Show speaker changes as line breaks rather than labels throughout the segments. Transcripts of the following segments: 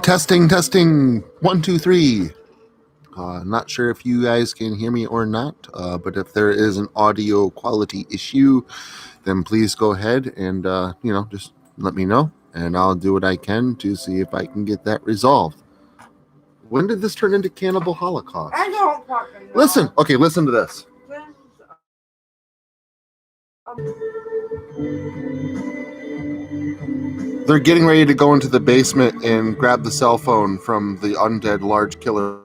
Testing. 1, 2, 3. Not sure if you guys can hear me or not, but if there is an audio quality issue, then please go ahead and, just let me know, and I'll do what I can to see if I can get that resolved. When did this turn into Cannibal Holocaust?
I don't fucking know.
Listen to this. They're getting ready to go into the basement and grab the cell phone from the undead large killer.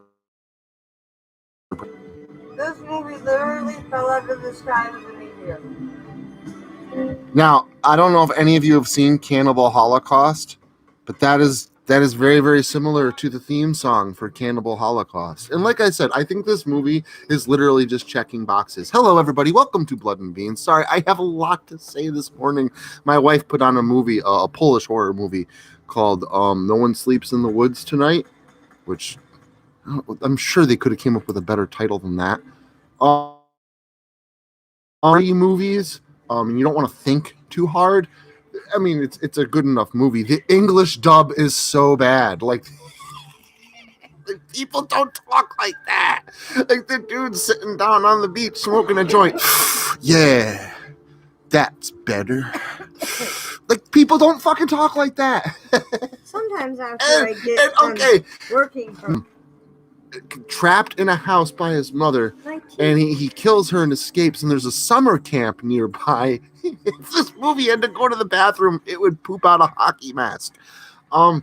This movie literally fell out of the sky with a meteor.
Now, I don't know if any of you have seen Cannibal Holocaust, but that is very, very similar to the theme song for Cannibal Holocaust. And like I said, I think this movie is literally just checking boxes. Hello, everybody. Welcome to Blood and Beans. Sorry, I have a lot to say this morning. My wife put on a movie, a Polish horror movie called No One Sleeps in the Woods Tonight, which I'm sure they could have came up with a better title than that. Movies, and you don't want to think too hard. I mean, it's a good enough movie. The English dub is so bad. Like, people don't talk like that. Like, the dude's sitting down on the beach smoking a joint. Yeah, that's better. Like, people don't fucking talk like that.
Sometimes after I get working from...
Trapped in a house by his mother, and he kills her and escapes, and there's a summer camp nearby. If this movie had to go to the bathroom, it would poop out a hockey mask. And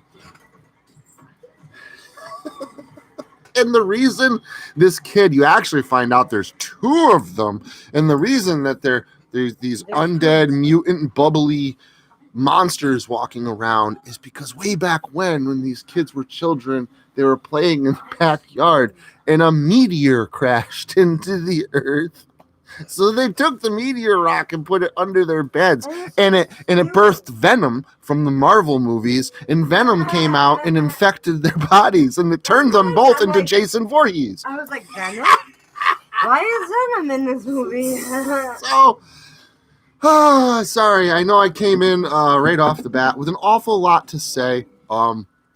the reason this kid, you actually find out there's two of them, and the reason that there's these undead, mutant, bubbly monsters walking around is because way back when these kids were children, they were playing in the backyard and a meteor crashed into the earth. So they took the meteor rock and put it under their beds, and it birthed Venom from the Marvel movies, and Venom came out and infected their bodies, and it turned them both into Jason Voorhees.
I was like, Venom? Why is Venom in this movie?
Sorry, I know I came in right off the bat with an awful lot to say.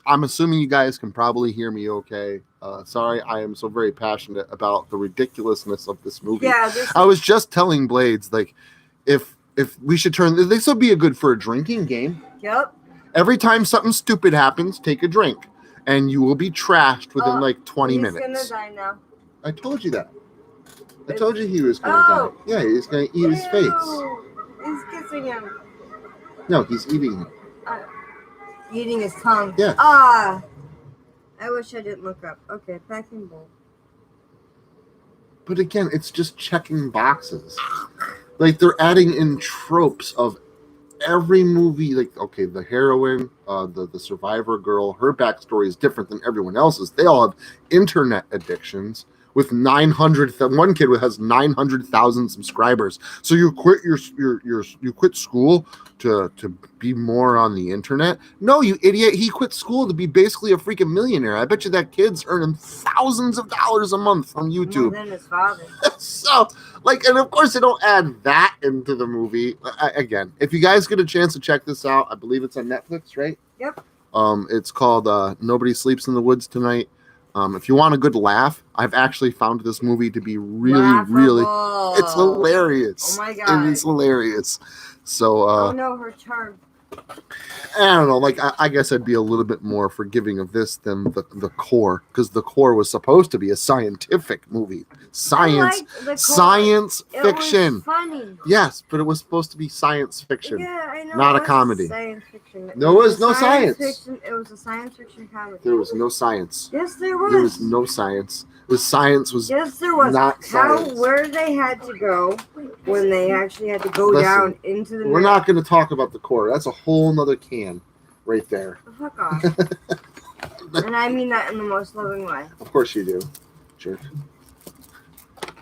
I'm assuming you guys can probably hear me okay. Sorry, I am so very passionate about the ridiculousness of this movie.
Yeah,
I was just telling Blades, like, if we should turn this would be good for a drinking game.
Yep.
Every time something stupid happens, take a drink, and you will be trashed within like 20 minutes.
He's gonna die now.
I told you that. I told you he was gonna die. Yeah, he's gonna eat his face.
He's kissing him.
No, he's eating him.
Eating his tongue.
Yeah.
I wish I didn't look up. Okay, packing bowl.
But again, it's just checking boxes. Like, they're adding in tropes of every movie. Like, okay, the heroine, the survivor girl, her backstory is different than everyone else's. They all have internet addictions. With 900,000, one kid has 900,000 subscribers. So you quit you quit school to be more on the internet? No, you idiot! He quit school to be basically a freaking millionaire. I bet you that kid's earning thousands of dollars a month from YouTube.
More than his father.
So, and of course they don't add that into the movie. Again, if you guys get a chance to check this out, I believe it's on Netflix, right?
Yep.
It's called Nobody Sleeps in the Woods Tonight. If you want a good laugh, I've actually found this movie to be really, it's hilarious.
Oh my God.
It is hilarious. So,
her charm.
I don't know. Like, I guess I'd be a little bit more forgiving of this than the Core, because the Core was supposed to be a scientific movie. Science fiction.
It was funny.
Yes, but it was supposed to be science fiction.
Yeah, I know.
Not a comedy.
Science fiction.
There was no science.
It was a science fiction comedy.
There was no science.
Yes, there was.
There was no science. The science was
yes, there was.
Not science.
Where they had to go when they actually had to go down into the.
We're not going to talk about the Core. That's a whole nother can, right there.
Fuck off. And I mean that in the most loving way.
Of course you do, jerk.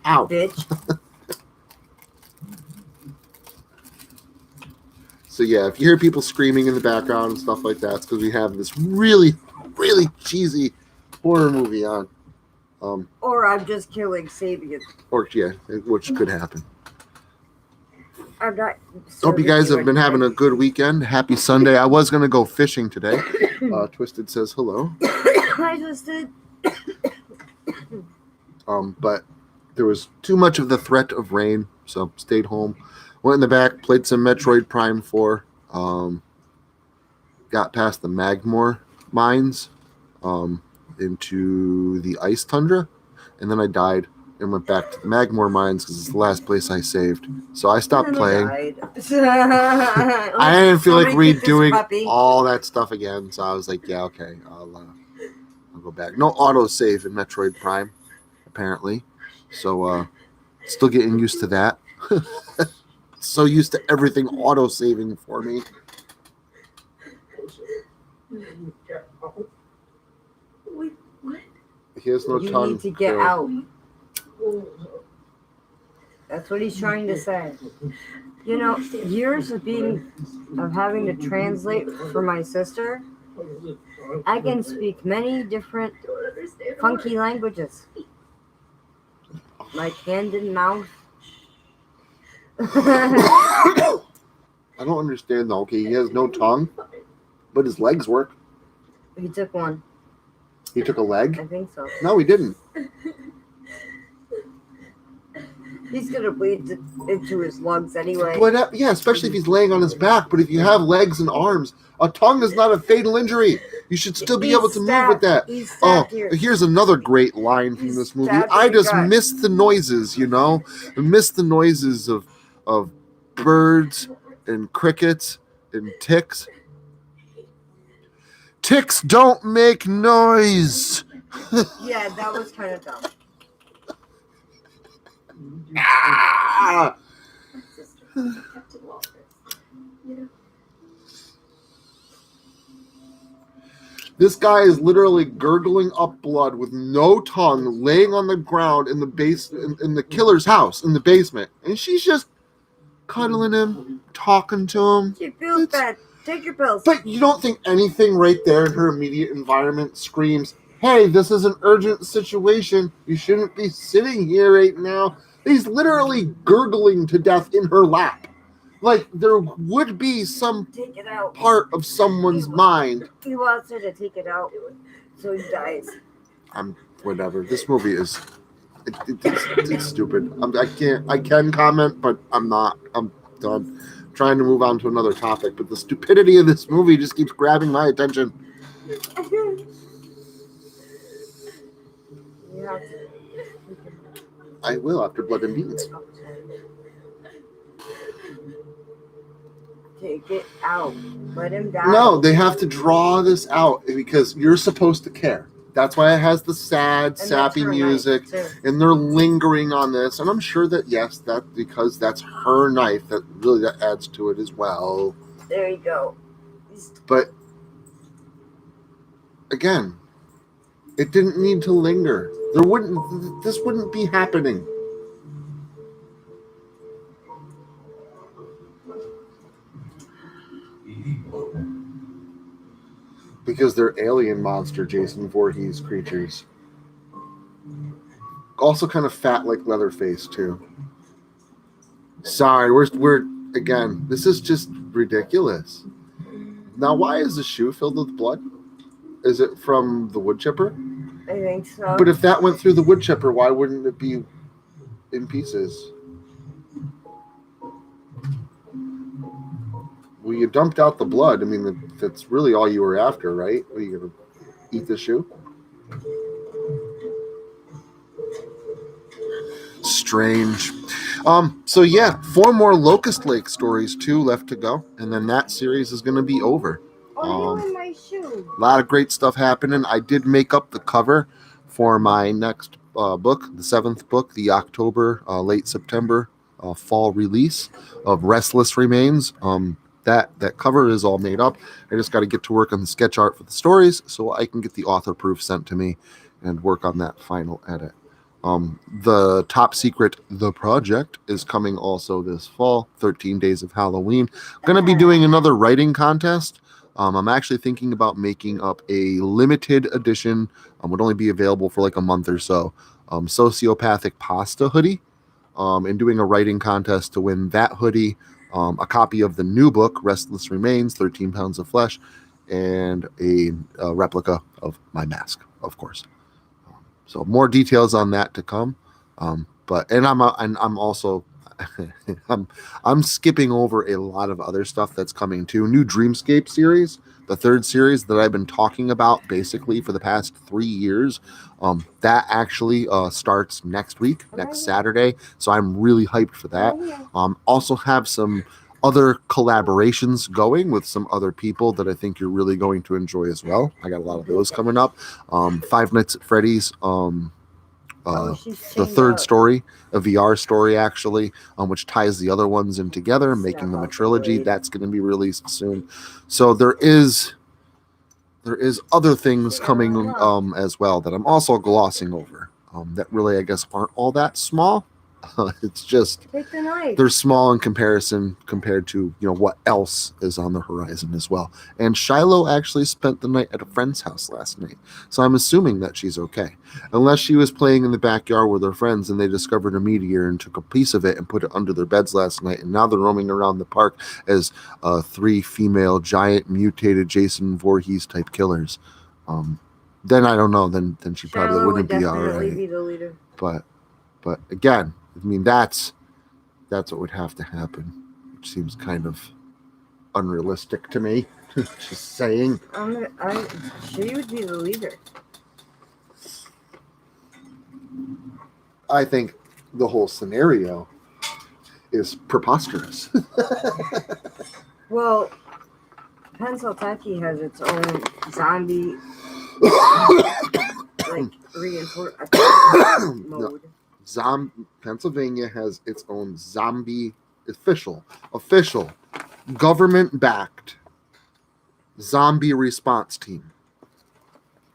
Ow.
Bitch.
So yeah, if you hear people screaming in the background and stuff like that, it's because we have this really, really cheesy horror movie on.
Or I'm just killing Sabian.
Or yeah, which could happen.
I'm not.
Hope you guys have been having a good weekend. Happy Sunday. I was going to go fishing today. Twisted says hello.
Hi, Twisted.
But there was too much of the threat of rain, so stayed home. Went in the back, played some Metroid Prime 4. Got past the Magmore mines into the ice tundra, and then I died and went back to the Magmore mines because it's the last place I saved. So I stopped playing. I didn't feel like redoing all that stuff again, so I was like, yeah, okay, I'll go back. No autosave in Metroid Prime, apparently. So still getting used to that. So used to everything auto-saving for me.
Wait, what?
He has no tongue.
You need to get out. That's what he's trying to say. You know, years of having to translate for my sister, I can speak many different funky languages. Like hand and mouth.
I don't understand though. Okay, he has no tongue, but his legs work.
He took one.
He took a leg?
I think so.
No, he didn't.
He's gonna bleed into his lungs anyway.
But, yeah, especially if he's laying on his back. But if you have legs and arms, a tongue is not a fatal injury. You should still be able to move with that. Here's another great line from this movie. I just miss the noises, you know? I miss the noises of birds and crickets and ticks. Ticks don't make noise.
Yeah, that was kind of dumb.
Ah! This guy is literally gurgling up blood with no tongue, laying on the ground in the in the killer's house in the basement, and she's just cuddling him, talking to him.
She feels bad. Take your pills.
But you don't think anything right there in her immediate environment screams, "Hey, this is an urgent situation. You shouldn't be sitting here right now." He's literally gurgling to death in her lap. Like, there would be some part of someone's mind.
He wants her to take it out, so he dies.
Whatever. This movie is... It's stupid. I can comment, but I'm not. I'm done. I'm trying to move on to another topic, but the stupidity of this movie just keeps grabbing my attention.
Yeah.
I will after Blood and Beans.
Take it out. Let him die.
No, they have to draw this out because you're supposed to care. That's why it has the sad, sappy music, and they're lingering on this. And I'm sure that, yes, because that's her knife, that adds to it as well.
There you go.
But, again, it didn't need to linger. This wouldn't be happening. Because they're alien monster Jason Voorhees creatures. Also kind of fat like Leatherface too. Sorry, we're again, this is just ridiculous. Now why is the shoe filled with blood? Is it from the wood chipper?
I think so.
But if that went through the wood chipper, why wouldn't it be in pieces? Well, you dumped out the blood. I mean, that's really all you were after, right? Are you going to eat the shoe? Strange. So yeah, 4 more Locust Lake stories too left to go, and then that series is going to be over.
My shoe.
A lot of great stuff happening. I did make up the cover for my next book, the 7th book, the October, late September fall release of Restless Remains. That cover is all made up. I just got to get to work on the sketch art for the stories so I can get the author proof sent to me and work on that final edit. The top secret, The Project, is coming also this fall, 13 Days of Halloween. Going to be doing another writing contest. I'm actually thinking about making up a limited edition, would only be available for like a month or so, Sociopathic Pasta hoodie, and doing a writing contest to win that hoodie, a copy of the new book, Restless Remains, 13 Pounds of Flesh, and a replica of my mask, of course. So more details on that to come. I'm also I'm skipping over a lot of other stuff that's coming too. New Dreamscape series, the third series that I've been talking about basically for the past 3 years. That actually starts next week, next Saturday. So I'm really hyped for that. Also have some other collaborations going with some other people that I think you're really going to enjoy as well. I got a lot of those coming up. Five Nights at Freddy's. The third story, a VR story actually, which ties the other ones in together, making them a trilogy. That's going to be released soon. So there is other things coming as well that I'm also glossing over. That really, I guess, aren't all that small. It's just they're small in comparison compared to what else is on the horizon as well. And Shiloh actually spent the night at a friend's house last night, so I'm assuming that she's okay, unless she was playing in the backyard with her friends and they discovered a meteor and took a piece of it and put it under their beds last night, and now they're roaming around the park as 3 female giant mutated Jason Voorhees type killers. Then I don't know. Then she probably wouldn't be all right.
Be the leader.
But again, I mean, that's what would have to happen, which seems kind of unrealistic to me. Just saying.
She would be the leader.
I think the whole scenario is preposterous.
Well, Pennsylvania has its own zombie reinforcement mode.
Pennsylvania has its own zombie official government-backed zombie response team.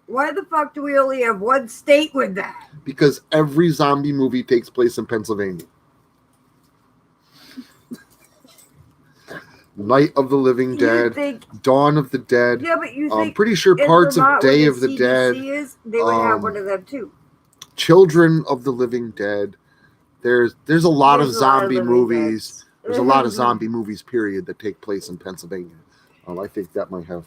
Why the fuck do we only have one state with that?
Because every zombie movie takes place in Pennsylvania. Night of the Living Dead, Dawn of the Dead.
Yeah, but you think
I'm pretty sure parts of Day of the Dead.
They would have one of them too.
Children of the Living Dead. There's a lot of zombie movies. There's a lot of zombie movies, period, that take place in Pennsylvania. I think that might have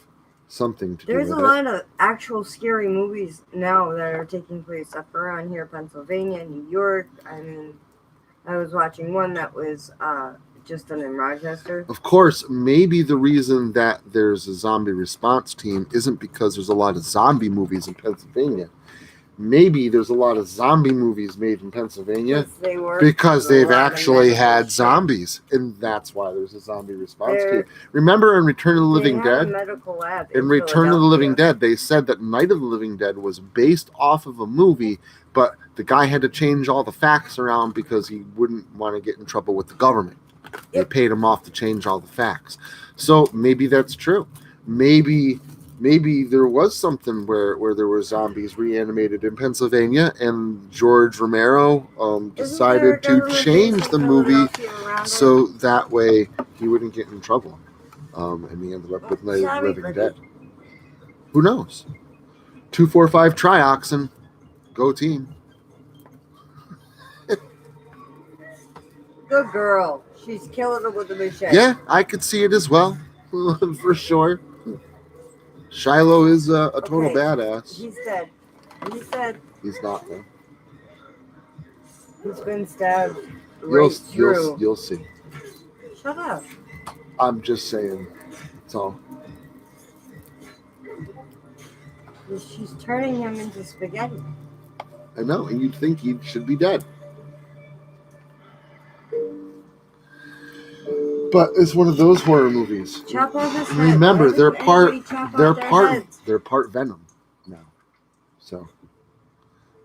something to do with it.
There's a lot of actual scary movies now that are taking place up around here, Pennsylvania, New York. I mean, I was watching one that was just done in Rochester.
Of course, maybe the reason that there's a zombie response team isn't because there's a lot of zombie movies in Pennsylvania. Maybe there's a lot of zombie movies made in Pennsylvania because they've actually had zombies, and that's why there's a zombie response team. Remember in Return of the Living Dead? In Return of the Living Dead, they said that Night of the Living Dead was based off of a movie, but the guy had to change all the facts around because he wouldn't want to get in trouble with the government. They paid him off to change all the facts. So maybe that's true. Maybe there was something where there were zombies reanimated in Pennsylvania, and George Romero decided to change the movie so that way he wouldn't get in trouble. And he ended up with Night of the Living Dead. Who knows? 245 Trioxin. Go team.
Good girl. She's killing him with the machete.
Yeah, I could see it as well. For sure. Shiloh is a total badass.
He's dead. He's dead.
He's not, though.
He's been stabbed right through.
You'll see.
Shut up.
I'm just saying. That's all.
She's turning him into spaghetti.
I know, and you'd think he should be dead. But it's one of those horror movies.
Chop off his head.
Remember, they're part Venom now. So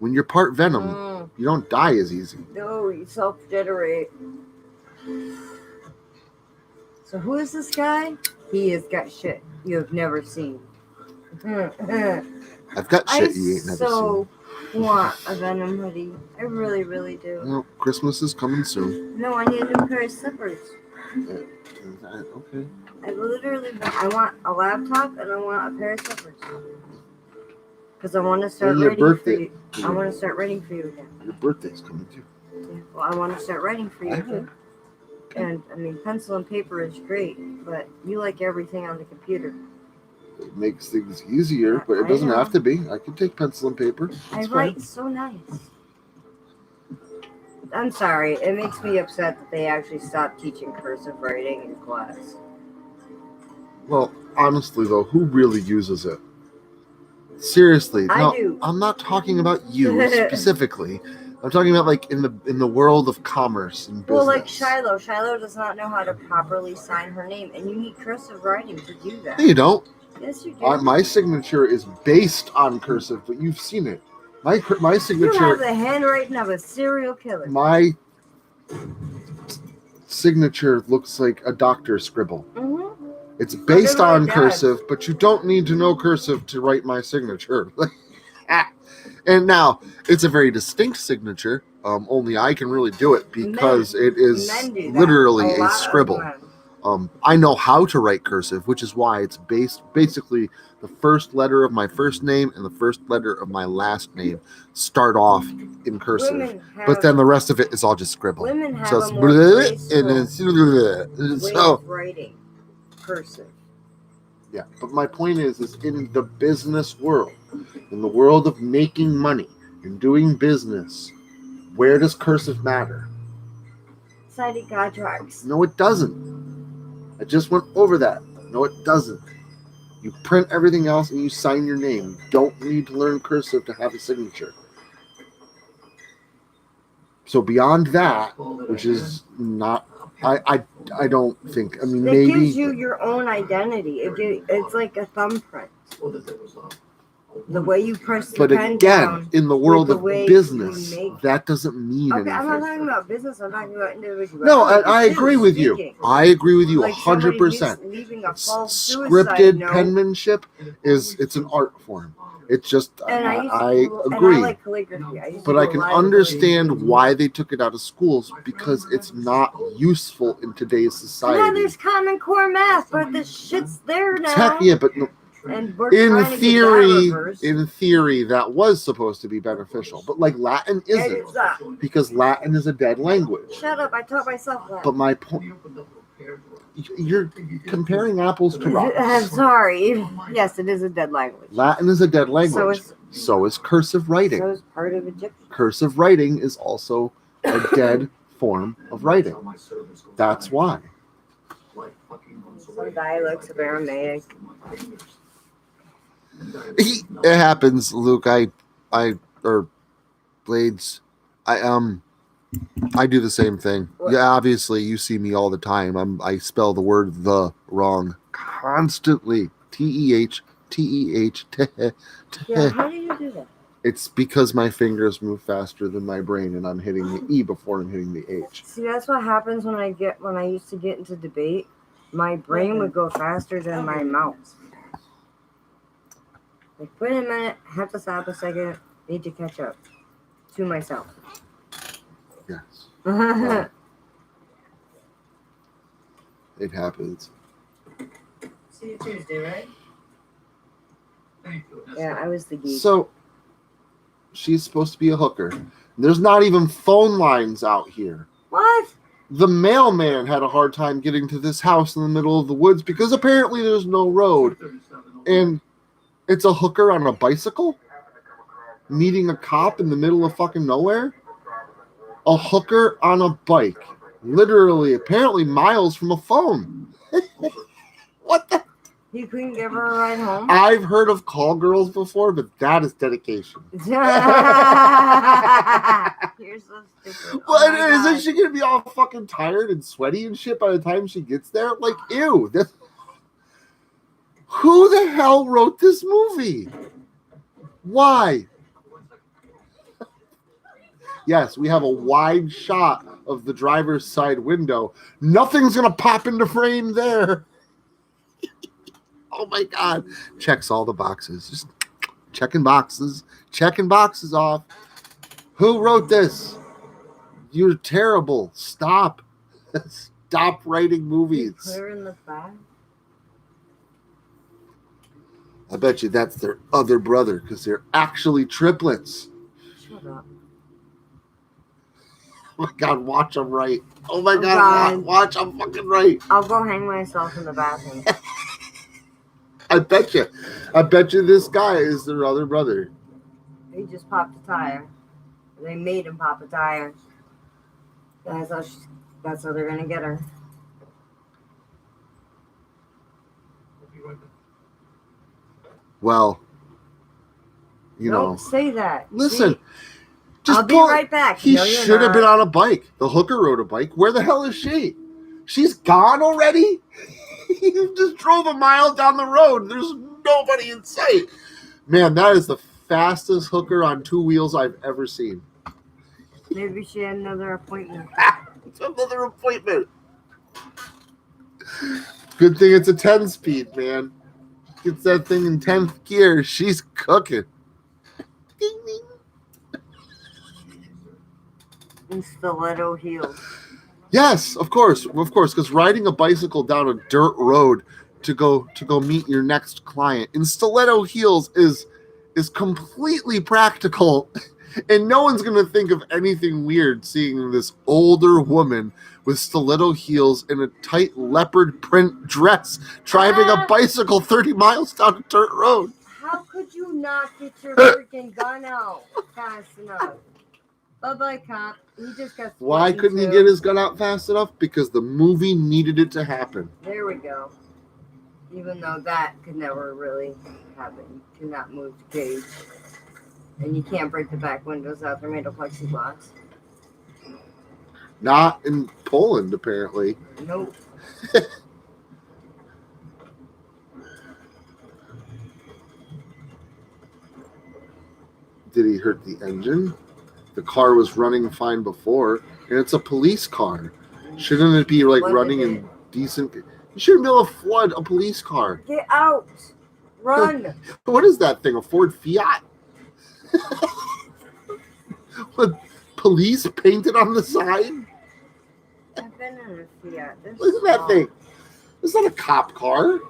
when you're part Venom, you don't die as easy.
No, you self-generate. So who is this guy? He has got shit you have never seen.
I've got shit you ain't never seen.
So want a Venom hoodie. I really, really do.
Well, Christmas is coming soon.
No, I need a new pair of slippers.
Okay.
I want a laptop and I want a pair of slippers. Because I want to start writing for you. I want to start writing for you again.
Your birthday's coming too.
Yeah, well, I want to start writing for you again. And I mean, pencil and paper is great, but you like everything on the computer.
It makes things easier, but it
I
doesn't
know.
have to be. I can take pencil and paper.
I
It's
write
fine.
so nice. I'm sorry. It makes me upset that they actually stopped teaching cursive writing in class.
Well, honestly, though, who really uses it? Seriously,
I
no,
do.
I'm not talking about you specifically. I'm talking about like in the world of commerce and business.
Well, like Shiloh. Shiloh does not know how to properly sign her name, and you need cursive writing to do that.
No, you don't.
Yes, you do.
My signature is based on cursive, but you've seen it. My
You
signature.
have the handwriting of a serial killer.
My signature looks like a doctor's scribble.
Mm-hmm.
It's based
my
on
dad's.
cursive, but you don't need to know cursive to write my signature. And now, it's a very distinct signature. Only I can really do it because it is
Men do that.
literally a
lot of
scribble.
men.
I know how to write cursive, which is why it's basically the first letter of my first name and the first letter of my last name start off in cursive.
Women have,
But then the rest of it is all just scribble.
women have
So
a
it's
more graceful
and then
way
so
of writing cursive.
yeah. But my point is in the business world, in the world of making money and doing business, where does cursive matter?
Signing contracts.
No, it doesn't. I just went over that. No, it doesn't. You print everything else and you sign your name. You don't need to learn cursive to have a signature. So beyond that, which is not, I don't think. I mean,
It
maybe
gives you your own identity. It's like a thumbprint. The way you press the
But
pen
again,
down.
in the world
the
of
way
business,
you make-
that doesn't mean
Okay, I'm not
anything.
talking about business. I'm talking about individuality.
No, I
too,
agree with you.
speaking.
I agree with you
Like somebody
100%.
leaving a false suicide
Scripted
note.
penmanship it's an art form. It's just
And
I
and
agree.
I like calligraphy. I used to
But
do
I
a
can
lot of
understand
calligraphy.
why they took it out of schools because it's not useful in today's
Yeah,
society.
there's Common Core math, but the shit's there now.
Yeah, but no,
And we're
in
trying to get that
theory,
reversed.
that was supposed to be beneficial. But like Latin
It
isn't
is not.
because Latin is a dead language.
Shut up! I taught myself that.
But my point, you're comparing apples to
I'm
rocks.
sorry. Yes, it is a dead language.
Latin is a dead language. So is cursive writing.
So is part of Egyptian.
Cursive writing is also a dead form of writing. That's why.
Some dialects of Aramaic.
It happens, Luke. Or Blades. I do the same thing.
What?
Yeah, obviously you see me all the time. I spell the word the wrong constantly. TEH.
Yeah, how do you do that?
It's because my fingers move faster than my brain and I'm hitting the E before I'm hitting the H.
See, that's what happens when I used to get into debate. My brain would go faster than my mouth. Like, wait a minute, have to stop a second, need to catch up to myself.
Yes. Wow. It happens.
See you Tuesday, right? Yeah, I was the geek.
So, she's supposed to be a hooker. There's not even phone lines out here.
What?
The mailman had a hard time getting to this house in the middle of the woods because apparently there's no road. And it's a hooker on a bicycle meeting a cop in the middle of fucking nowhere. A hooker on a bike. Literally, apparently miles from a phone. What the?
You couldn't give her a ride home?
I've heard of call girls before, but that is dedication.
You're so stupid.
Well,
my
isn't
God.
she gonna be all fucking tired and sweaty and shit by the time she gets there? Like, ew. Who the hell wrote this movie? Why? Yes, we have a wide shot of the driver's side window. Nothing's gonna pop into frame there. Oh my God. Checks all the boxes. Just checking boxes off. Who wrote this? You're terrible. Stop. Stop writing movies.
Clear in the back?
I bet you that's their other brother because they're actually triplets.
Shut up.
Oh my God, watch them right. Oh my
Oh
God,
God.
watch them fucking right.
I'll go hang myself in the bathroom.
I bet you. I bet you this guy is their other brother.
He just popped a tire. They made him pop a tire. That's how they're gonna get her.
Well, you
Don't
know.
say that.
Listen,
See?
just
I'll be right back.
He
No, you're
should have been
not.
on a bike. The hooker rode a bike. Where the hell is she? She's gone already? You just drove a mile down the road. There's nobody in sight. Man, that is the fastest hooker on two wheels I've ever seen.
Maybe she had another appointment.
It's another appointment. Good thing it's a 10-speed, man. Gets that thing in 10th gear. She's cooking. Ding, ding.
And stiletto heels.
Yes, of course, because riding a bicycle down a dirt road to go meet your next client in stiletto heels is completely practical, and no one's gonna think of anything weird seeing this older woman with stiletto heels and a tight leopard print dress driving a bicycle 30 miles down a dirt road.
How could you not get your freaking gun out fast enough? Bye-bye, cop. He just got.
Why couldn't he get his gun out fast enough? Because the movie needed it to happen.
There we go. Even though that could never really happen. You cannot move the cage. And you can't break the back windows out. They're made of plexiglass.
Not in Poland, apparently.
Nope.
Did he hurt the engine? The car was running fine before, and it's a police car. Shouldn't it be like running in decent? You shouldn't be able to flood a police car.
Get out! Run!
What is that thing? A Ford Fiat? With police painted on the side?
I've been in a Fiat. They're
Look at that
small.
thing. It's not a cop car.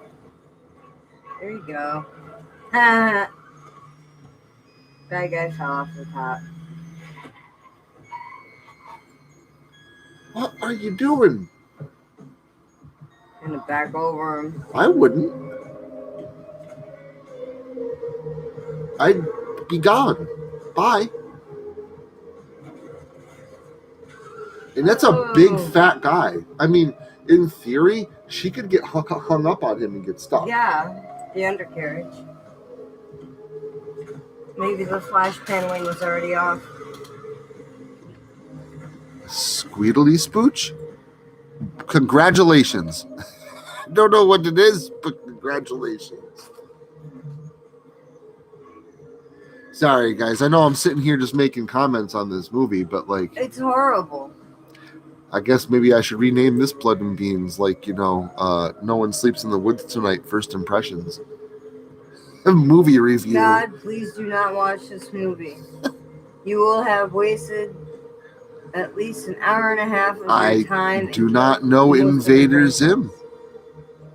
There you go. Bad guy fell off the top.
What are you doing?
Gonna back over him.
I wouldn't. I'd be gone. Bye. And that's a big fat guy. I mean, in theory, she could get hung up on him and get stuck.
Yeah, the undercarriage. Maybe the flash paneling was already off.
Squeedly spooch? Congratulations. Don't know what it is, but congratulations. Sorry, guys. I know I'm sitting here just making comments on this movie, but like,
It's horrible.
I guess maybe I should rename this Blood and Beans, like, No One Sleeps in the Woods Tonight, First Impressions. A movie review.
God, please do not watch this movie. You will have wasted at least an hour and a half of your time.
I do not know Invader Zim.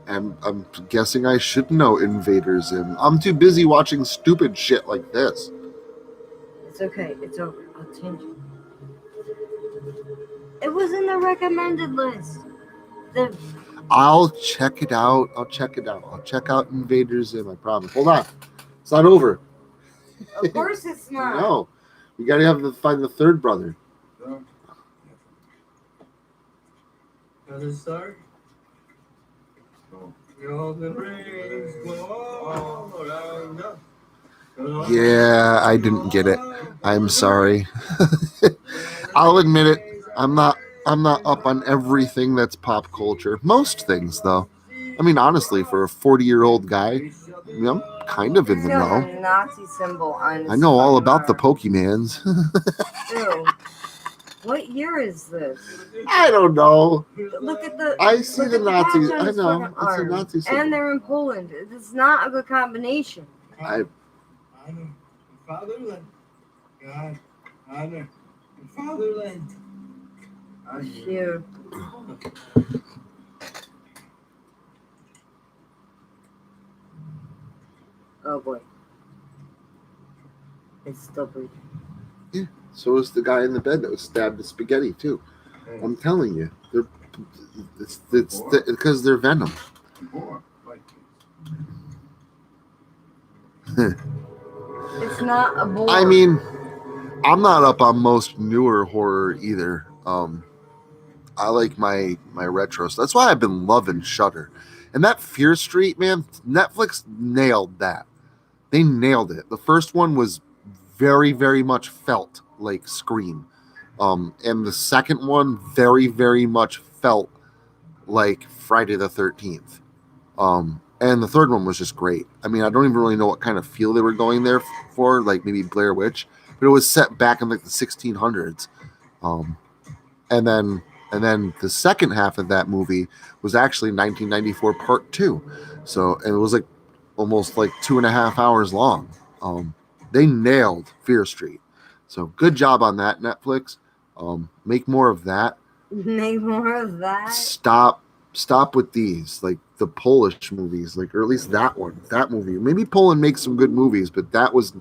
I'm guessing I should know Invader Zim. I'm too busy watching stupid shit like this.
It's okay. It's over. I'll change it. It was in the recommended list.
I'll check it out. I'll check out Invader Zim, I promise. Hold on. It's not over.
Of course it's not.
No. We got to find the third brother.
Does it start?
Yeah, I didn't get it. I'm sorry. I'll admit it. I'm not up on everything that's pop culture. Most things, though. I mean, honestly, for a 40-year-old guy, I'm kind of in the know.
A Nazi symbol on his
I know all about the
arm.
Pokemans.
Ew. What year is this?
I don't know.
Look at the.
I see the Nazis.
patch on
I
his
know.
fucking
It's a
arm.
Nazi symbol.
And they're in Poland. It's not a good combination.
I
Honor fatherland. God, honor fatherland.
Oh, shoot. Oh, boy. It's still breathing.
So is the guy in the bed that was stabbed with spaghetti too. I'm telling you, it's because they're venom.
It's not a bore.
I mean, I'm not up on most newer horror either. I like my retros. That's why I've been loving Shudder. And that Fear Street, man, Netflix nailed that. They nailed it. The first one was very, very much felt like Scream. And the second one very, very much felt like Friday the 13th. And the third one was just great. I mean, I don't even really know what kind of feel they were going there for, like maybe Blair Witch, but it was set back in like the 1600s. Um, and then the second half of that movie was actually 1994 Part 2. So and it was like almost like 2.5 hours long. They nailed Fear Street. So good job on that, Netflix. Make more of that.
Make more of that.
Stop with these, like the Polish movies, like, or at least that movie. Maybe Poland makes some good movies, but that was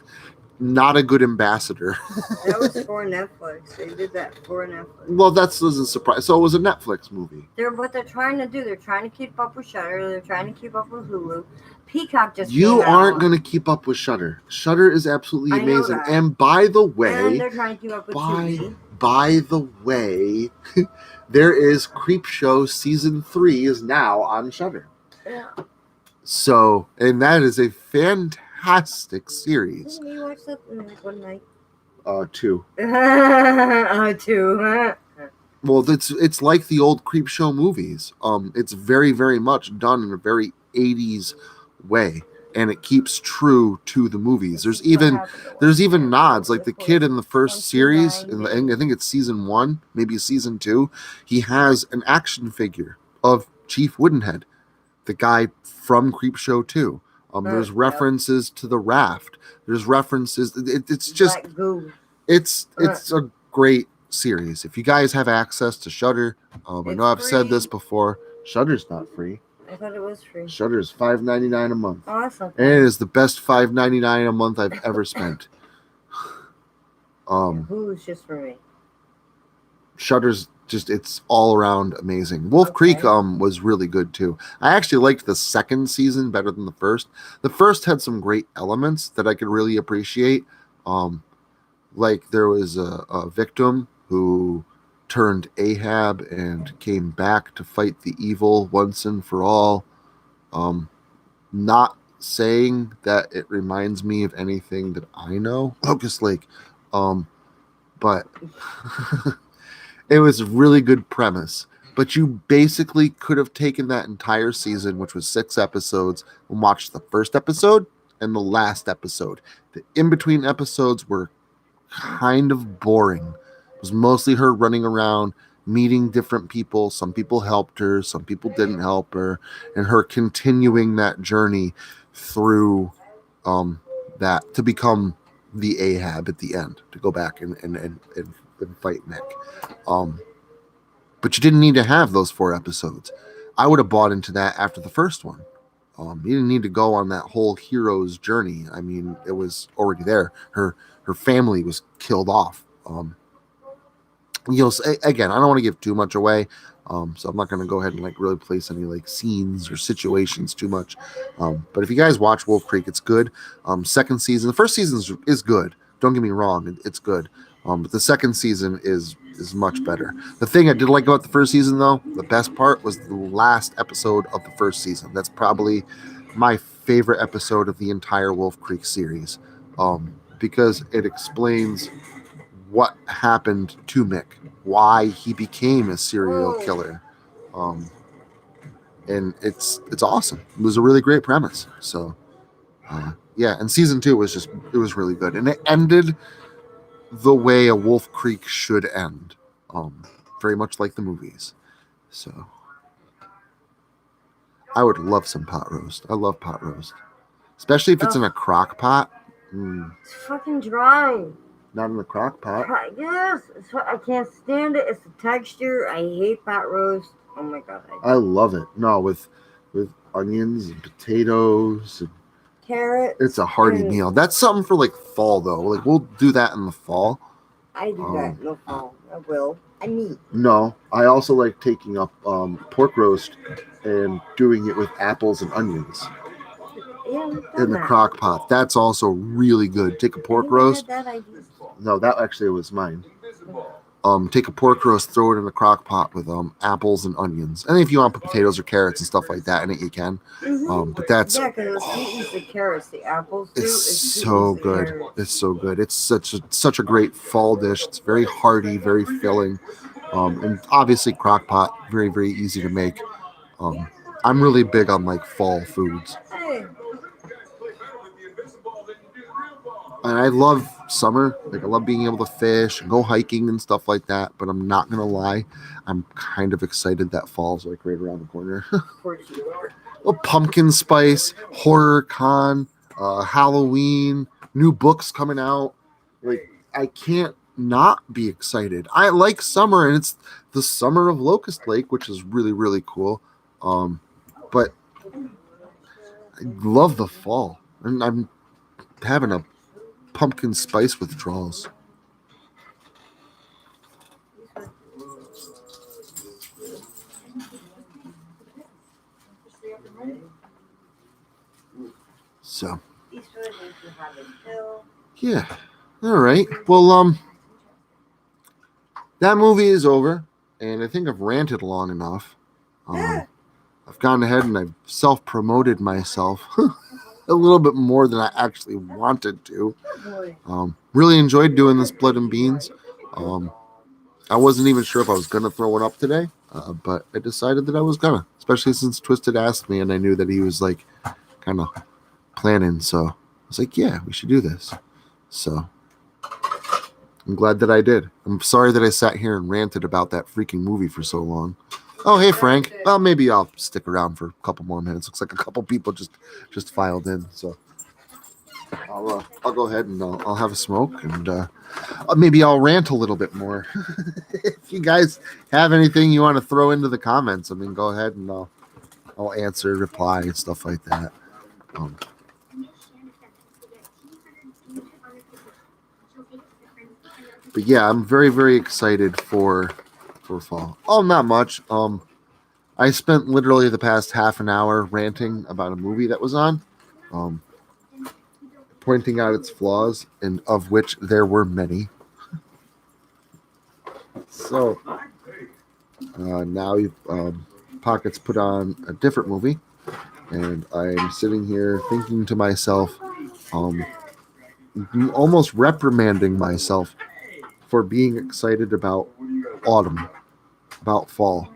not a good ambassador.
That was for Netflix. They did that for Netflix.
Well, that doesn't surprise. So it was a Netflix movie.
What they're trying to do. They're trying to keep up with Shudder. They're trying to keep up with Hulu. Peacock just.
You aren't going to keep up with Shudder. Shudder is absolutely amazing. And by the way,
and they're trying to keep up with Tubi.
By the way, there is Creepshow season 3 is now on Shudder.
Yeah.
So, and that is a fantastic series.
Didn't you watch that in like one night?
2.
2.
Well, it's like the old Creepshow movies. It's very, very much done in a very 80s way, and it keeps true to the movies. There's even nods, like the kid in the first series, I think it's season 1, maybe season 2. He has an action figure of Chief Woodenhead, the guy from Creepshow 2. There's references to the raft. There's references. It's just it's a great series. If you guys have access to Shudder, I know I've said this before. Shudder's not free.
I thought it was free.
Shudder is $5.99 a month.
Oh, that's not
bad. And it is the best $5.99 a month I've ever spent.
Hulu's just for me.
Shudder's just, it's all around amazing. Wolf Creek was really good too. I actually liked the second season better than the first. The first had some great elements that I could really appreciate. Like there was a victim who turned Ahab and came back to fight the evil once and for all. Not saying that it reminds me of anything that I know. Locust Lake. But it was a really good premise. But you basically could have taken that entire season, which was 6 episodes, and watched the first episode and the last episode. The in-between episodes were kind of boring. It was mostly her running around, meeting different people. Some people helped her, some people didn't help her, and her continuing that journey through that to become the Ahab at the end, to go back and fight Nick. But you didn't need to have those 4 episodes. I would have bought into that after the first one. You didn't need to go on that whole hero's journey. I mean, it was already there. Her family was killed off. Again, I don't want to give too much away, so I'm not going to go ahead and like really place any like scenes or situations too much. But if you guys watch Wolf Creek, it's good. Second season, the first season is good. Don't get me wrong, it's good. But the second season is much better. The thing I did like about the first season, though, the best part was the last episode of the first season. That's probably my favorite episode of the entire Wolf Creek series, because it explains what happened to Mick, why he became a serial killer, and it's awesome. It was a really great premise. So, yeah, and season 2 was really good, and it ended the way a Wolf Creek should end, very much like the movies. So I would love some pot roast. I love pot roast, especially if it's in a crock pot.
It's fucking dry.
Not in the crock pot.
Yes, I can't stand it. It's the texture. I hate pot roast. Oh my god.
I love it. No, with onions and potatoes and
carrots.
It's a hearty meal. That's something for like fall though. Like we'll do that in the fall.
I do that in the fall. I will. I need.
No, I also like taking up pork roast and doing it with apples and onions.
Yeah, we've done
in the
that.
crock pot. That's also really good. Take a pork
Have you ever
roast.
had that idea?
No, that actually was mine. Take a pork roast, throw it in the crock pot with apples and onions. And if you want to put potatoes or carrots and stuff like that in it, you can. But that's
Yeah, because it sweetens the carrots. The apples do.
it's
It
so
sweetens the
good.
carrots.
It's so good. It's such a great fall dish. It's very hearty, very filling. And obviously crock pot, very, very easy to make. I'm really big on like fall foods.
Hey,
And I love summer. Like I love being able to fish and go hiking and stuff like that. But I'm not gonna lie, I'm kind of excited that fall's like right around the corner.
of course you are.
Well, pumpkin spice, horror con, Halloween, new books coming out. Like I can't not be excited. I like summer, and it's the summer of Locust Lake, which is really, really cool. But I love the fall, and I'm having a pumpkin spice withdrawals. So yeah, all right. Well, that movie is over, and I think I've ranted long enough. I've gone ahead and I've self-promoted myself a little bit more than I actually wanted to. Really enjoyed doing this Blood and Beans. I wasn't even sure if I was going to throw it up today, but I decided that I was going to, especially since Twisted asked me, and I knew that he was like kind of planning. So I was like, yeah, we should do this. So I'm glad that I did. I'm sorry that I sat here and ranted about that freaking movie for so long. Oh, hey, Frank. Well, maybe I'll stick around for a couple more minutes. Looks like a couple people just filed in. So I'll go ahead and I'll have a smoke, and maybe I'll rant a little bit more. If you guys have anything you want to throw into the comments, I mean, go ahead and I'll answer, reply, and stuff like that. But yeah, I'm very, very excited for fall. Oh, not much. I spent literally the past half an hour ranting about a movie that was on, pointing out its flaws, and of which there were many. So now Pockets put on a different movie, and I'm sitting here thinking to myself, almost reprimanding myself for being excited about autumn, about fall.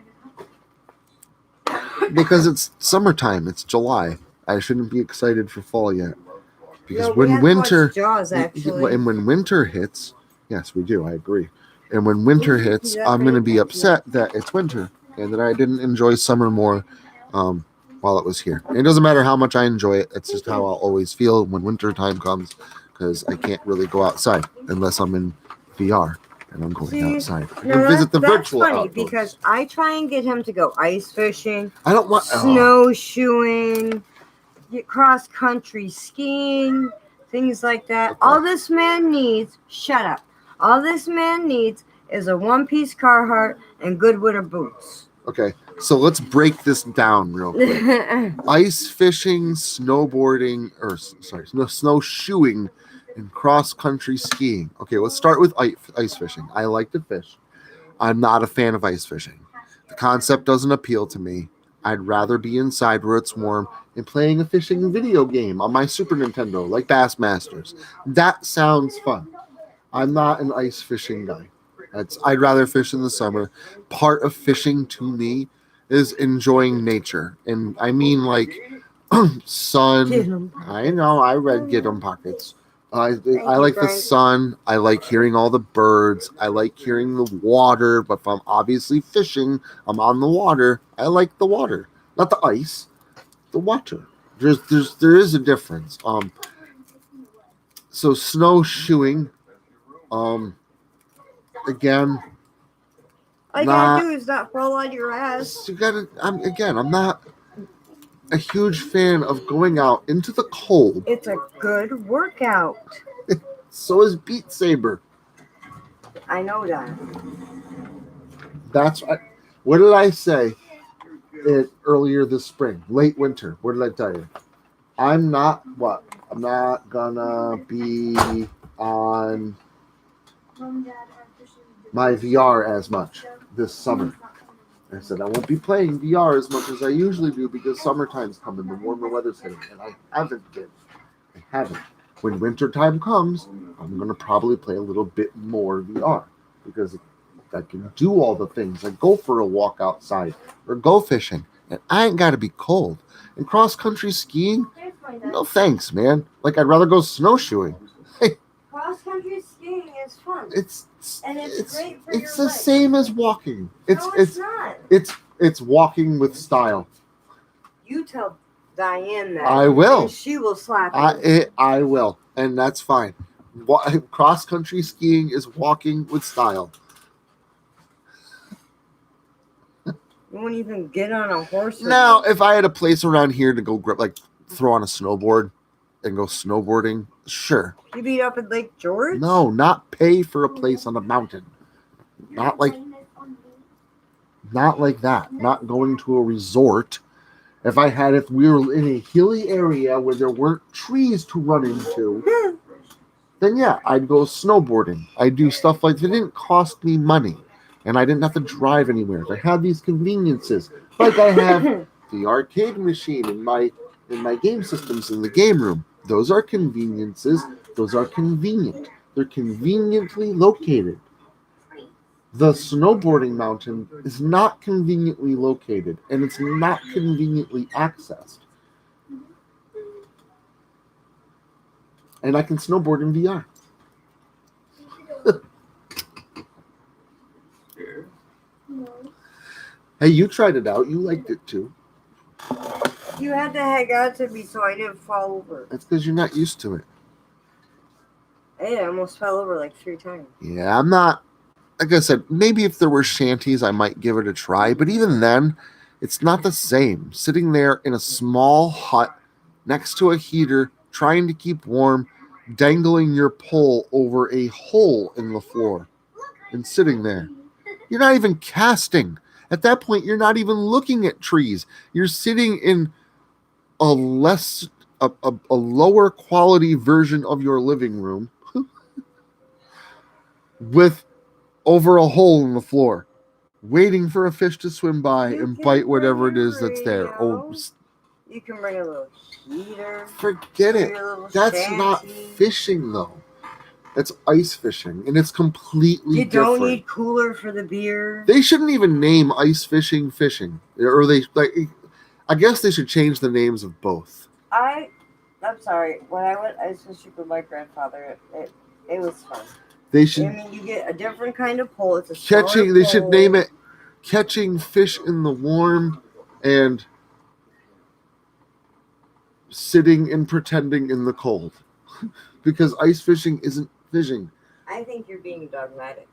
Because it's summertime, it's July. I shouldn't be excited for fall yet. Because when winter
Jaws, actually.
and when winter hits, yes, we do, I agree. And when winter hits, I'm going to be upset that it's winter and that I didn't enjoy summer more while it was here. And it doesn't matter how much I enjoy it. It's just how I'll always feel when winter time comes, because I can't really go outside unless I'm in VR and I'm going outside. I can visit the virtual
That's funny
outdoors.
because I try and get him to go ice fishing,
I don't want
snowshoeing, get cross country skiing, things like that.
Okay.
All this man needs, shut up. All this man needs is a one-piece Carhartt and Goodwill boots.
Okay, so let's break this down real quick. Ice fishing, snowboarding, snowshoeing, and cross-country skiing. Okay, let's start with ice fishing. I like to fish. I'm not a fan of ice fishing. The concept doesn't appeal to me. I'd rather be inside where it's warm and playing a fishing video game on my Super Nintendo, like Bassmasters. That sounds fun. I'm not an ice fishing guy. I'd rather fish in the summer. Part of fishing to me is enjoying nature. And I mean like sun. I know, I read Get 'em Pockets. I like the sun. I like hearing all the birds. I like hearing the water. But if I'm obviously fishing, I'm on the water. I like the water, not the ice. The water. There is a difference. So snowshoeing. Again.
All you gotta do is not fall on your ass.
I'm not a huge fan of going out into the cold.
It's a good workout.
So is Beat Saber.
I know that.
That's what did I say earlier this spring? Late winter. What did I tell you? I'm not what? I'm not gonna be on my VR as much this summer. I said I won't be playing VR as much as I usually do because summertime's coming, the warmer weather's hitting, and I haven't been. I haven't. When wintertime comes, I'm gonna probably play a little bit more VR because I can do all the things. Like go for a walk outside or go fishing, and I ain't gotta be cold. And cross country skiing, no thanks, man. Like I'd rather go snowshoeing.
Cross country skiing is fun.
It's
And it's great for
it's
your
the
legs.
same as walking.
It's not.
It's walking with style.
You tell Diane that.
I will.
And she will slap you.
I will, and that's fine. Cross country skiing is walking with style.
You won't even get on a horse.
Now, if I had a place around here to go grip, like throw on a snowboard and go snowboarding, sure.
You beat up at Lake George?
No, not pay for a place on a mountain. Not like that. Not going to a resort. If we were in a hilly area where there weren't trees to run into, then yeah, I'd go snowboarding. I'd do stuff like that. It didn't cost me money. And I didn't have to drive anywhere. I had these conveniences. Like I have the arcade machine in my game systems in the game room. Those are conveniences. Those are convenient. They're conveniently located. The snowboarding mountain is not conveniently located, and it's not conveniently accessed. And I can snowboard in VR. Hey, you tried it out. You liked it too.
You had to hang out to me so I didn't fall over.
That's because you're not used to it.
Hey, I almost fell over like 3 times.
Yeah, I'm not. Like I said, maybe if there were shanties, I might give it a try. But even then, it's not the same. Sitting there in a small hut next to a heater, trying to keep warm, dangling your pole over a hole in the floor and sitting there. You're not even casting. At that point, you're not even looking at trees. You're sitting in a lower quality version of your living room with over a hole in the floor, waiting for a fish to swim by and bite whatever it is that's there. Oh,
you can bring a little heater.
Forget it. That's not fishing, though. That's ice fishing, and it's completely different.
You don't need cooler for the beer.
They shouldn't even name ice fishing fishing, or I guess they should change the names of both.
I'm sorry. When I went ice fishing with my grandfather, it was fun.
They should.
I mean, you get a different kind of pole. It's a
catching. They should name it "Catching Fish in the Warm" and "Sitting and Pretending in the Cold," because ice fishing isn't fishing.
I think you're being dogmatic.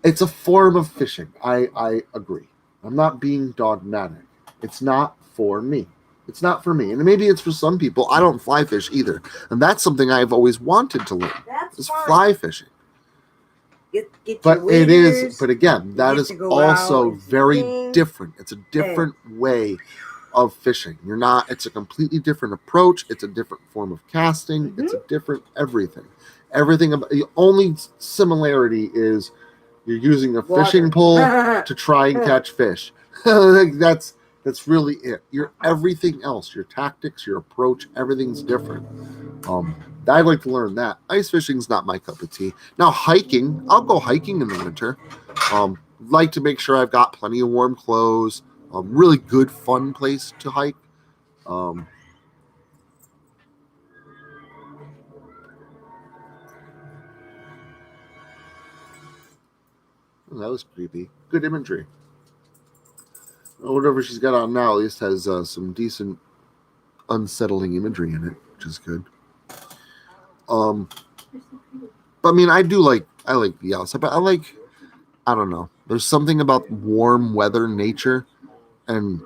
It's a form of fishing. I agree. I'm not being dogmatic. It's not for me. It's not for me. And maybe it's for some people. I don't fly fish either. And that's something I've always wanted to learn. Is fly fishing.
Get
but
your
it
waders,
is, but again, that is also very different. It's a different way of fishing. It's a completely different approach. It's a different form of casting. It's a different everything. The only similarity is you're using a fishing pole to try and catch fish. That's really it. Your everything else, your tactics, your approach, everything's different. I'd like to learn that. Ice fishing's not my cup of tea. Now hiking, I'll go hiking in the winter. Like to make sure I've got plenty of warm clothes. Really good, fun place to hike. That was creepy. Good imagery. Whatever she's got on now at least has some decent unsettling imagery in it, which is good. But I mean, I like the outside, but I don't know. There's something about warm weather nature, and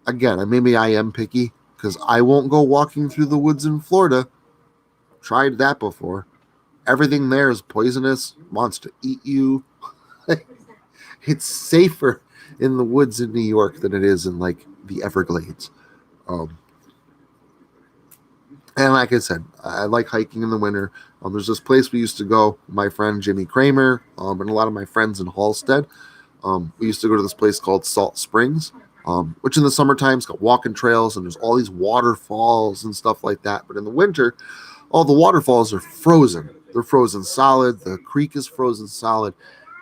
again, maybe I am picky because I won't go walking through the woods in Florida. Tried that before. Everything there is poisonous, wants to eat you. It's safer in the woods in New York than it is in like the Everglades. And like I said, I like hiking in the winter. There's this place we used to go, my friend Jimmy Kramer, and a lot of my friends in Halstead. We used to go to this place called Salt Springs, which in the summertime has got walking trails and there's all these waterfalls and stuff like that. But in the winter, all the waterfalls are frozen. They're frozen solid. The creek is frozen solid.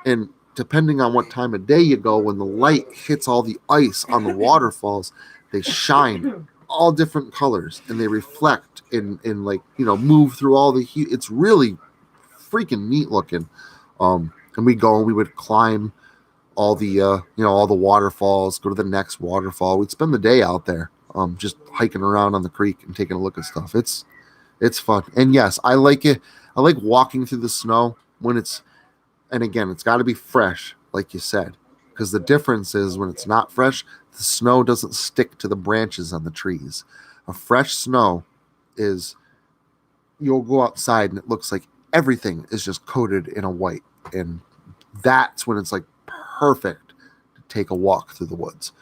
And depending on what time of day you go, when the light hits all the ice on the waterfalls, they shine all different colors and they reflect in like, move through all the heat. It's really freaking neat looking. And we go and we would climb all the all the waterfalls, go to the next waterfall. We'd spend the day out there, just hiking around on the creek and taking a look at stuff. It's fun. And yes, I like it. I like walking through the snow when and again, it's got to be fresh, like you said, because the difference is when it's not fresh, the snow doesn't stick to the branches on the trees. A fresh snow is, you'll go outside and it looks like everything is just coated in a white. And that's when it's like perfect to take a walk through the woods.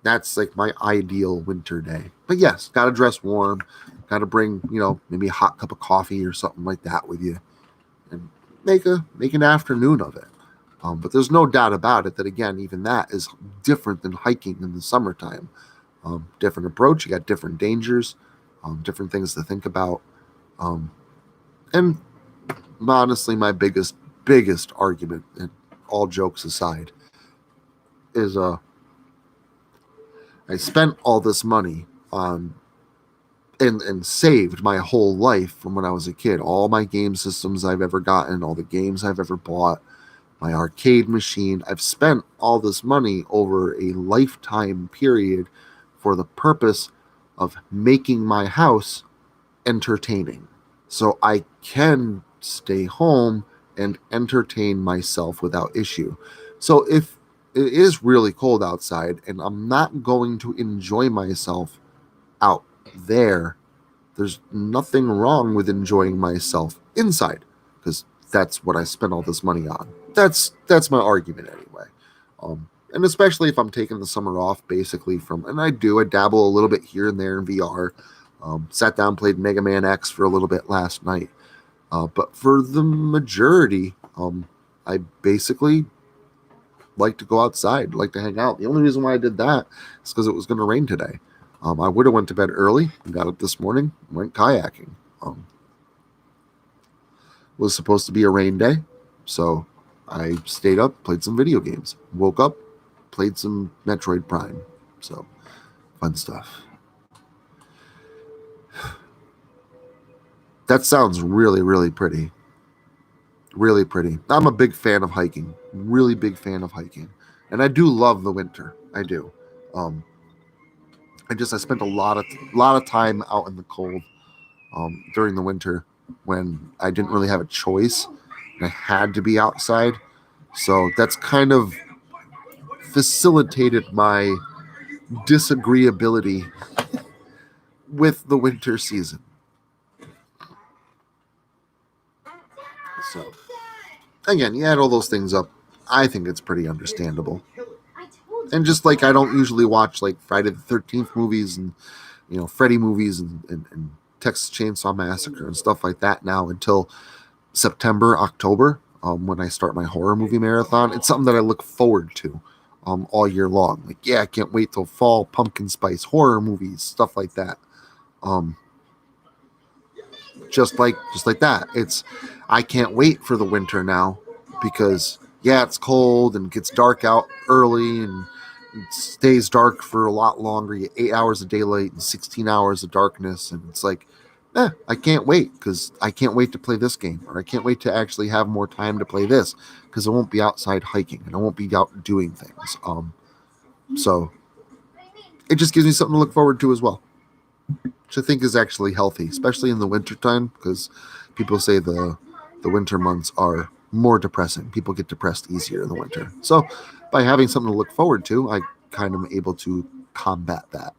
That's like my ideal winter day. But yes, got to dress warm. Got to bring, maybe a hot cup of coffee or something like that with you, and make an afternoon of it. But there's no doubt about it that, again, even that is different than hiking in the summertime. Different approach. You got different dangers, different things to think about. And honestly, my biggest argument, and all jokes aside, is I spent all this money on and saved my whole life from when I was a kid. All my game systems I've ever gotten, all the games I've ever bought, my arcade machine. I've spent all this money over a lifetime period for the purpose of making my house entertaining. So I can stay home and entertain myself without issue. So if it is really cold outside and I'm not going to enjoy myself out there's nothing wrong with enjoying myself inside, because that's what I spent all this money on. That's my argument anyway. And especially if I'm taking the summer off, basically and I dabble a little bit here and there in VR. Sat down, played Mega Man X for a little bit last night. But for the majority, I basically like to go outside, like to hang out. The only reason why I did that is because it was going to rain today. I would have went to bed early, got up this morning, went kayaking. Was supposed to be a rain day, so I stayed up, played some video games. Woke up, played some Metroid Prime. So, fun stuff. That sounds really, really pretty. Really pretty. I'm a big fan of hiking. Really big fan of hiking. And I do love the winter. I do. I spent a lot of time out in the cold during the winter when I didn't really have a choice and I had to be outside. So that's kind of facilitated my disagreeability with the winter season. So again, you add all those things up, I think it's pretty understandable. And just like I don't usually watch like Friday the 13th movies and Freddy movies and Texas Chainsaw Massacre and stuff like that now until September, October, when I start my horror movie marathon. It's something that I look forward to all year long. Like, yeah, I can't wait till fall, pumpkin spice horror movies, stuff like that. Just like that. I can't wait for the winter now because it's cold and it gets dark out early and it stays dark for a lot longer. You get 8 hours of daylight and 16 hours of darkness, and it's like, I can't wait because I can't wait to play this game, or I can't wait to actually have more time to play this because I won't be outside hiking and I won't be out doing things. So it just gives me something to look forward to as well, which I think is actually healthy, especially in the wintertime, because people say the winter months are more depressing. People get depressed easier in the winter. So by having something to look forward to, I kind of am able to combat that.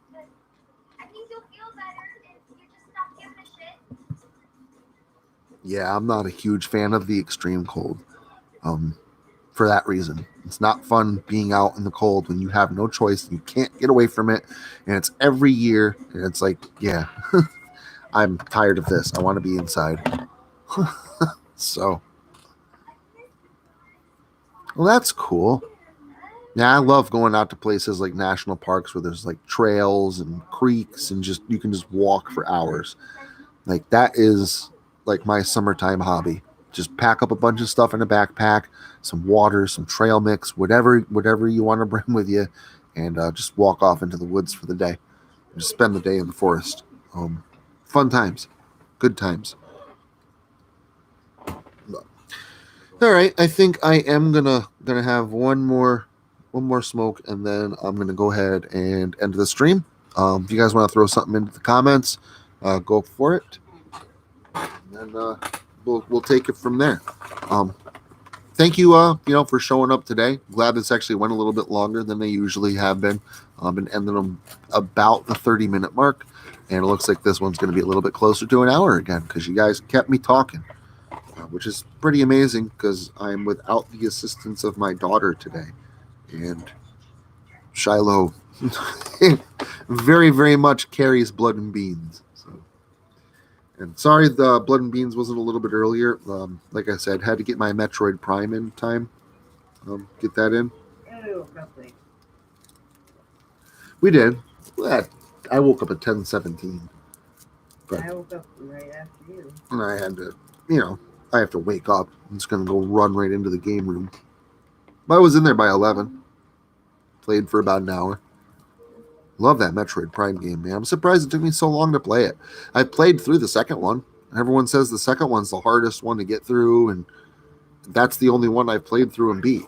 Yeah, I'm not a huge fan of the extreme cold. For that reason, it's not fun being out in the cold when you have no choice and you can't get away from it, and it's every year, and it's like, I'm tired of this. I want to be inside. So, well, that's cool. Yeah, I love going out to places like national parks where there's like trails and creeks and just you can just walk for hours. Like that is like my summertime hobby. Just pack up a bunch of stuff in a backpack, some water, some trail mix, whatever you want to bring with you, and just walk off into the woods for the day. Just spend the day in the forest. Fun times, good times. All right, I think I am gonna have one more smoke, and then I'm gonna go ahead and end the stream. If you guys want to throw something into the comments, go for it, and we'll take it from there. Thank you, for showing up today. Glad this actually went a little bit longer than they usually have been. Been ending them about the 30-minute mark, and it looks like this one's going to be a little bit closer to an hour again because you guys kept me talking, which is pretty amazing because I'm without the assistance of my daughter today, and Shiloh very, very much carries blood and beans. So, and sorry the blood and beans wasn't a little bit earlier. Like I said, had to get my Metroid Prime in time. Get that in. We did. I woke up at 10:17. But
I woke up right after you.
And I had to, I have to wake up. I'm just going to go run right into the game room. But I was in there by 11. Played for about an hour. Love that Metroid Prime game, man. I'm surprised it took me so long to play it. I played through the second one. Everyone says the second one's the hardest one to get through, and that's the only one I've played through and beat.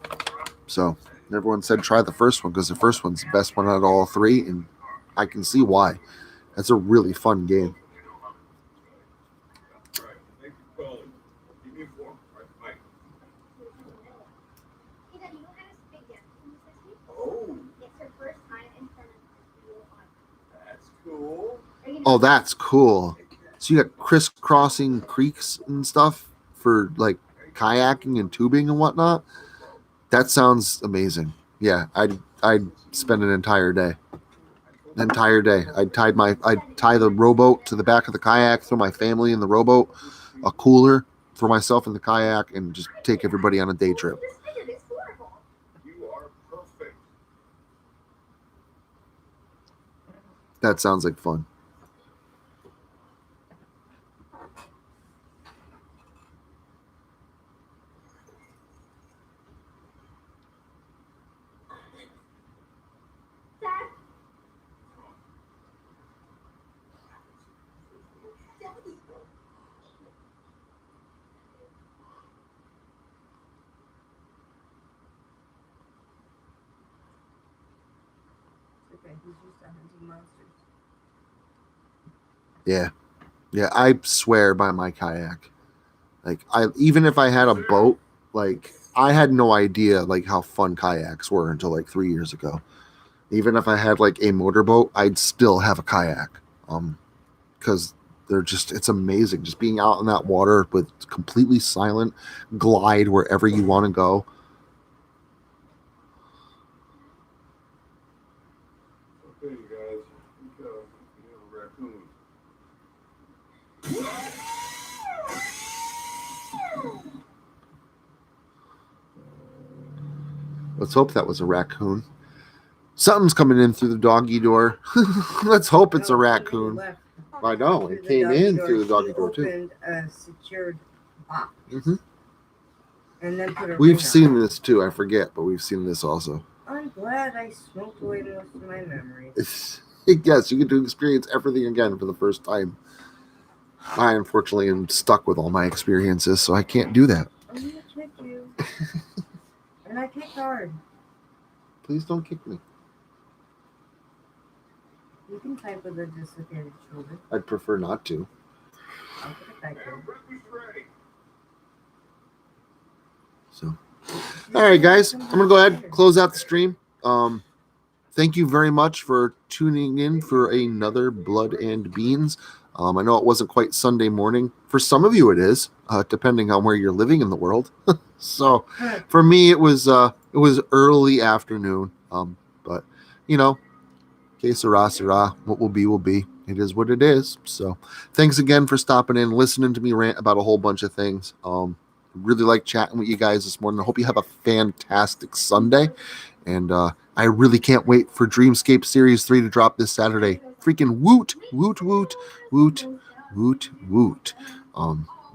So everyone said try the first one because the first one's the best one out of all three, and I can see why. That's a really fun game. Oh, that's cool. So you got crisscrossing creeks and stuff for like kayaking and tubing and whatnot. That sounds amazing. Yeah, I'd spend an entire day. I'd tie the rowboat to the back of the kayak, throw my family in the rowboat, a cooler for myself in the kayak, and just take everybody on a day trip. That sounds like fun. Yeah, I swear by my kayak. Like, even if I had a boat, like, I had no idea like how fun kayaks were until like 3 years ago. Even if I had like a motorboat, I'd still have a kayak. Because it's amazing just being out in that water with completely silent, glide wherever you want to go.
Okay, you guys, we have a raccoon.
Let's hope that was a raccoon. Something's coming in through the doggy door. Let's hope it's a raccoon. I know, it came in through the doggy door too.
Opened a secured box.
Mm-hmm.
And then put a
We've
ring
seen
on it.
this too. I forget, but we've seen this also.
I'm glad I smoked away most of my memories.
Yes, you get to experience everything again for the first time. I unfortunately am stuck with all my experiences, so I can't do that.
I'm gonna kick you. And I kick hard.
Please don't kick me.
You can type with a dislocated shoulder.
I'd prefer not to.
I'll put it back in.
So, all right, guys, I'm gonna go ahead and close out the stream. Thank you very much for tuning in for another Blood and Beans. I know it wasn't quite Sunday morning. For some of you, it is, depending on where you're living in the world. So, for me, it was early afternoon. But que sera, sera. What will be, will be. it is what it is. So thanks again for stopping in, listening to me rant about a whole bunch of things. Really like chatting with you guys this morning. I hope you have a fantastic Sunday. And I really can't wait for Dreamscape Series 3 to drop this Saturday. Freaking woot, woot, woot, woot, woot, woot.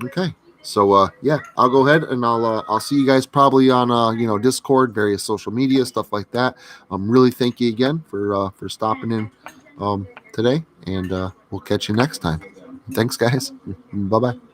Okay. So yeah, I'll go ahead and I'll see you guys probably on Discord, various social media, stuff like that. Really thank you again for stopping in today, and we'll catch you next time. Thanks, guys. Bye bye.